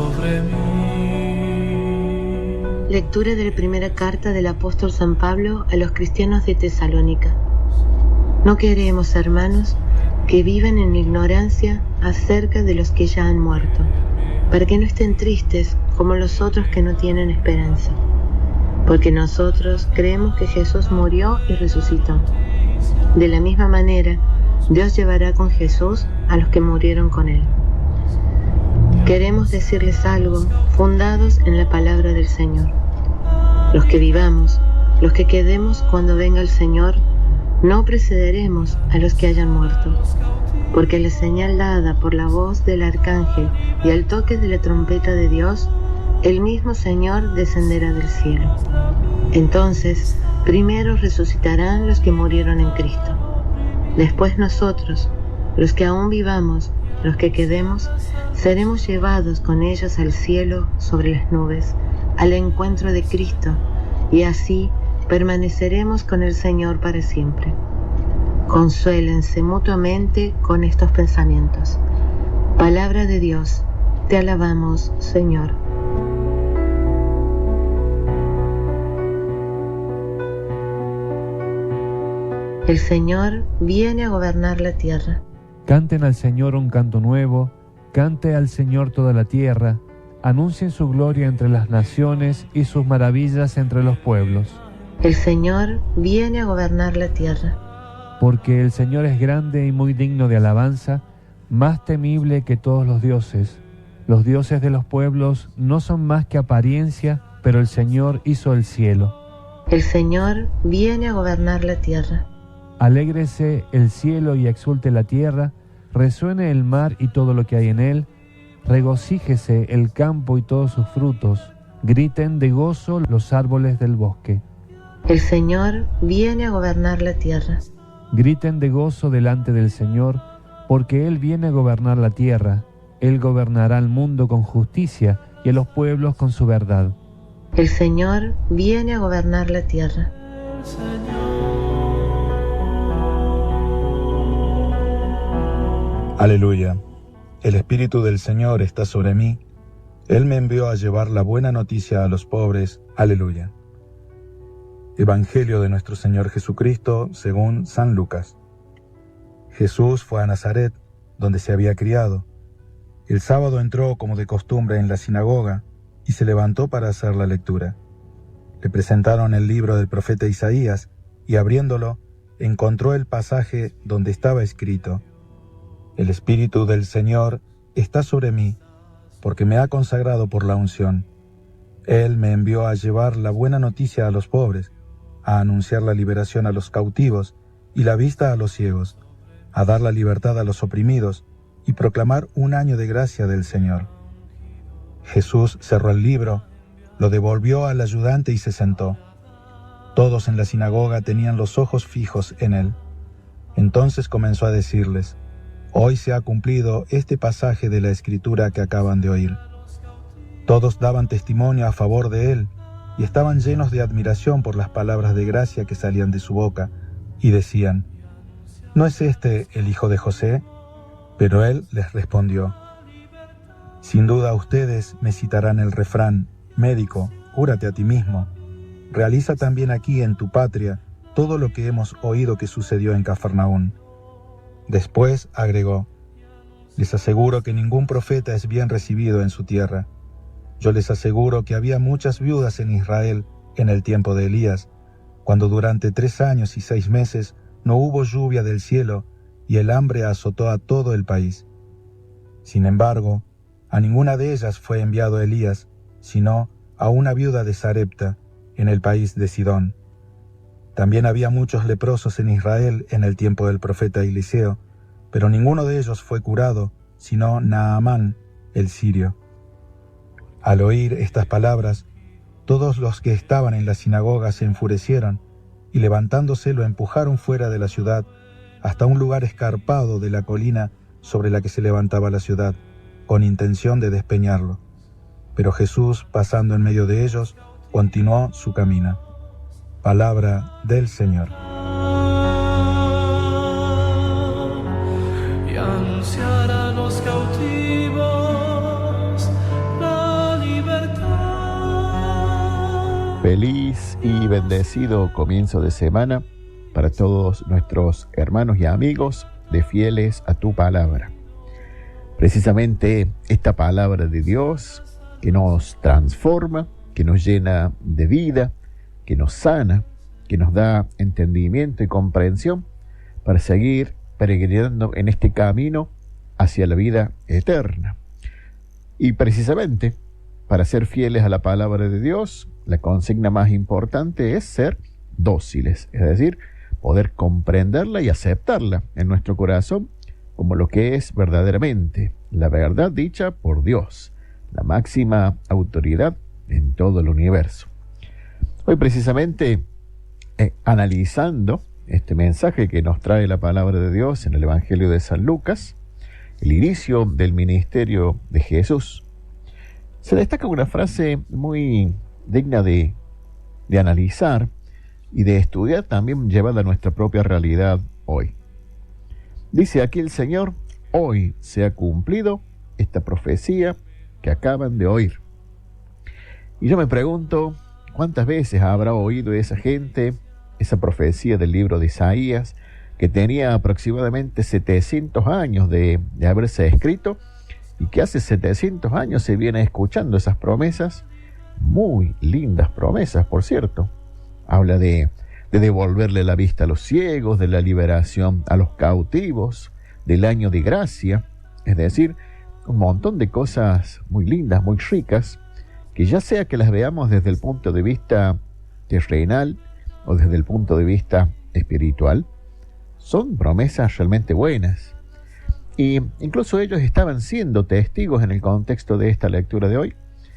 sobre mí. Lectura de la primera carta del apóstol San Pablo a los cristianos de Tesalónica. No queremos, hermanos, que vivan en ignorancia acerca de los que ya han muerto, para que no estén tristes como los otros que no tienen esperanza. Porque nosotros creemos que Jesús murió y resucitó. De la misma manera, Dios llevará con Jesús a los que murieron con él. Queremos decirles algo fundados en la palabra del Señor. Los que vivamos, los que quedemos cuando venga el Señor, no precederemos a los que hayan muerto, porque la señal dada por la voz del arcángel y al toque de la trompeta de Dios, el mismo Señor descenderá del cielo. Entonces, primero resucitarán los que murieron en Cristo. Después nosotros, los que aún vivamos, los que quedemos, seremos llevados con ellos al cielo sobre las nubes, al encuentro de Cristo, y así permaneceremos con el Señor para siempre. Consuélense mutuamente con estos pensamientos. Palabra de Dios, te alabamos, Señor. El Señor viene a gobernar la tierra. Canten al Señor un canto nuevo, cante al Señor toda la tierra, anuncien su gloria entre las naciones y sus maravillas entre los pueblos. El Señor viene a gobernar la tierra. Porque el Señor es grande y muy digno de alabanza, más temible que todos los dioses. Los dioses de los pueblos no son más que apariencia, pero el Señor hizo el cielo. El Señor viene a gobernar la tierra. Alégrese el cielo y exulte la tierra, resuene el mar y todo lo que hay en él, regocíjese el campo y todos sus frutos, griten de gozo los árboles del bosque. El Señor viene a gobernar la tierra. Griten de gozo delante del Señor, porque Él viene a gobernar la tierra. Él gobernará el mundo con justicia y a los pueblos con su verdad. El Señor viene a gobernar la tierra. Aleluya. El Espíritu del Señor está sobre mí. Él me envió a llevar la buena noticia a los pobres. Aleluya. Evangelio de nuestro Señor Jesucristo según San Lucas. Jesús fue a Nazaret, donde se había criado. El sábado entró como de costumbre en la sinagoga y se levantó para hacer la lectura. Le presentaron el libro del profeta Isaías y abriéndolo, encontró el pasaje donde estaba escrito: El Espíritu del Señor está sobre mí, porque me ha consagrado por la unción. Él me envió a llevar la buena noticia a los pobres, a anunciar la liberación a los cautivos y la vista a los ciegos, a dar la libertad a los oprimidos y proclamar un año de gracia del Señor. Jesús cerró el libro, lo devolvió al ayudante y se sentó. Todos en la sinagoga tenían los ojos fijos en él. Entonces comenzó a decirles: Hoy se ha cumplido este pasaje de la Escritura que acaban de oír. Todos daban testimonio a favor de él y estaban llenos de admiración por las palabras de gracia que salían de su boca y decían: ¿No es este el hijo de José? Pero él les respondió: Sin duda ustedes me citarán el refrán: Médico, cúrate a ti mismo. Realiza también aquí en tu patria todo lo que hemos oído que sucedió en Cafarnaún. Después agregó: Les aseguro que ningún profeta es bien recibido en su tierra. Yo les aseguro que había muchas viudas en Israel en el tiempo de Elías, cuando durante 3 años y 6 meses no hubo lluvia del cielo y el hambre azotó a todo el país. Sin embargo, a ninguna de ellas fue enviado Elías, sino a una viuda de Sarepta, en el país de Sidón. También había muchos leprosos en Israel en el tiempo del profeta Eliseo, pero ninguno de ellos fue curado, sino Naamán, el sirio. Al oír estas palabras, todos los que estaban en la sinagoga se enfurecieron y levantándose lo empujaron fuera de la ciudad hasta un lugar escarpado de la colina sobre la que se levantaba la ciudad, con intención de despeñarlo. Pero Jesús, pasando en medio de ellos, continuó su camino. Palabra del Señor. Y anunciar a los cautivos la Feliz y bendecido comienzo de semana para todos nuestros hermanos y amigos de Fieles a tu Palabra. Precisamente esta palabra de Dios que nos transforma, que nos llena de vida, que nos sana, que nos da entendimiento y comprensión para seguir peregrinando en este camino hacia la vida eterna. Y precisamente para ser fieles a la palabra de Dios, la consigna más importante es ser dóciles, es decir, poder comprenderla y aceptarla en nuestro corazón como lo que es verdaderamente la verdad dicha por Dios, la máxima autoridad en todo el universo. Hoy precisamente analizando este mensaje que nos trae la palabra de Dios en el Evangelio de San Lucas, el inicio del ministerio de Jesús, se destaca una frase muy digna de analizar y de estudiar, también llevada a nuestra propia realidad hoy. Dice aquí el Señor: hoy se ha cumplido esta profecía que acaban de oír. Y yo me pregunto, ¿cuántas veces habrá oído esa gente esa profecía del libro de Isaías, que tenía aproximadamente 700 años de haberse escrito, y que hace 700 años se viene escuchando esas promesas? Muy lindas promesas, por cierto. Habla de devolverle la vista a los ciegos, de la liberación a los cautivos, del año de gracia, es decir, un montón de cosas muy lindas, muy ricas, que ya sea que las veamos desde el punto de vista terrenal o desde el punto de vista espiritual, son promesas realmente buenas. Y incluso ellos estaban siendo testigos en el contexto de esta lectura de hoy,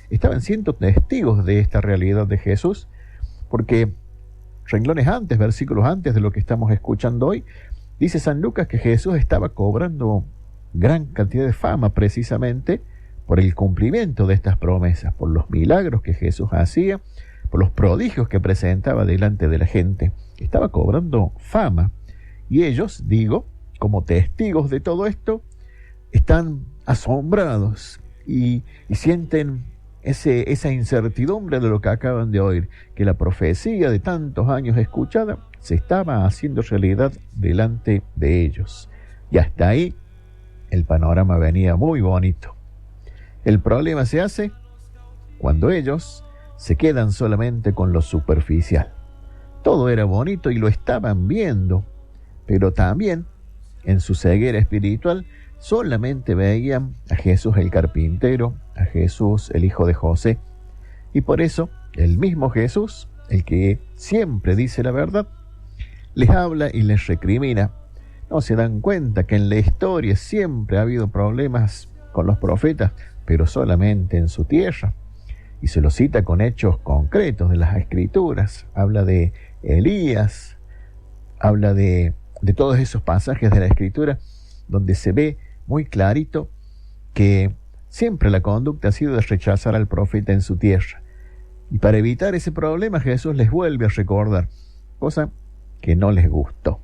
estaban siendo testigos de esta realidad de Jesús, porque renglones antes, versículos antes de lo que estamos escuchando hoy, dice San Lucas que Jesús estaba cobrando gran cantidad de fama precisamente por el cumplimiento de estas promesas, por los milagros que Jesús hacía, por los prodigios que presentaba delante de la gente. Estaba cobrando fama. Y ellos, digo, como testigos de todo esto, están asombrados y sienten esa incertidumbre de lo que acaban de oír, que la profecía de tantos años escuchada se estaba haciendo realidad delante de ellos. Y hasta ahí el panorama venía muy bonito. El problema se hace cuando ellos se quedan solamente con lo superficial. Todo era bonito y lo estaban viendo, pero también en su ceguera espiritual solamente veían a Jesús el carpintero, a Jesús el hijo de José. Y por eso el mismo Jesús, el que siempre dice la verdad, les habla y les recrimina. No se dan cuenta que en la historia siempre ha habido problemas con los profetas, pero solamente en su tierra. Y se lo cita con hechos concretos de las Escrituras. Habla de Elías, habla de todos esos pasajes de la Escritura donde se ve muy clarito que siempre la conducta ha sido de rechazar al profeta en su tierra. Y para evitar ese problema, Jesús les vuelve a recordar, cosa que no les gustó.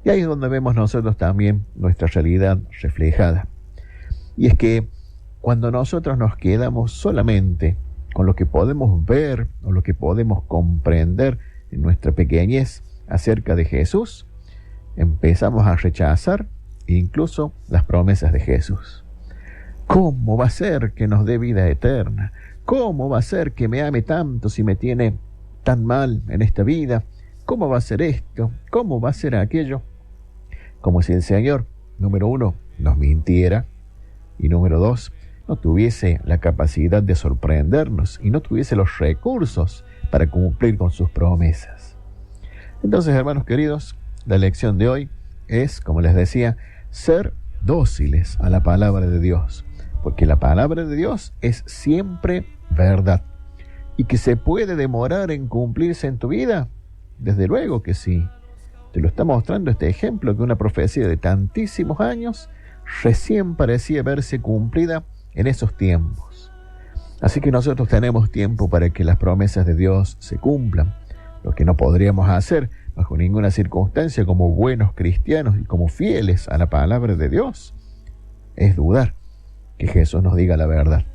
Y ahí es donde vemos nosotros también nuestra realidad reflejada. Y es que cuando nosotros nos quedamos solamente con lo que podemos ver o lo que podemos comprender en nuestra pequeñez acerca de Jesús, empezamos a rechazar incluso las promesas de Jesús. ¿Cómo va a ser que nos dé vida eterna? ¿Cómo va a ser que me ame tanto si me tiene tan mal en esta vida? ¿Cómo va a ser esto? ¿Cómo va a ser aquello? Como si el Señor, número 1, nos mintiera, y número 2, no tuviese la capacidad de sorprendernos y no tuviese los recursos para cumplir con sus promesas. Entonces, hermanos queridos, la lección de hoy es, como les decía, ser dóciles a la palabra de Dios, porque la palabra de Dios es siempre verdad. ¿Y que se puede demorar en cumplirse en tu vida? Desde luego que sí. Te lo está mostrando este ejemplo, que una profecía de tantísimos años recién parecía verse cumplida en esos tiempos. Así que nosotros tenemos tiempo para que las promesas de Dios se cumplan. Lo que no podríamos hacer bajo ninguna circunstancia como buenos cristianos y como fieles a la palabra de Dios es dudar que Jesús nos diga la verdad.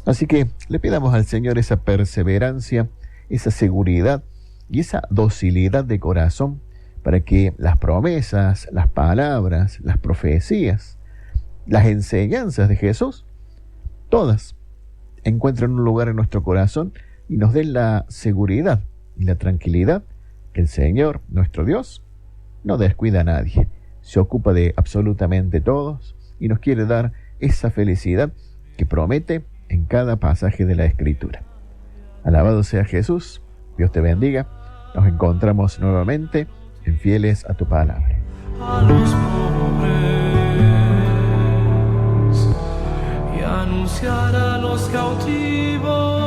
Así que le pidamos al Señor esa perseverancia esa seguridad y esa docilidad de corazón para que las promesas, las palabras, las profecías, las enseñanzas de Jesús, todas encuentren un lugar en nuestro corazón y nos den la seguridad y la tranquilidad que el Señor, nuestro Dios, no descuida a nadie, se ocupa de absolutamente todos y nos quiere dar esa felicidad que promete en cada pasaje de la Escritura. Alabado sea Jesús, Dios te bendiga, nos encontramos nuevamente en Fieles a tu Palabra. A los pobres y anunciar a los cautivos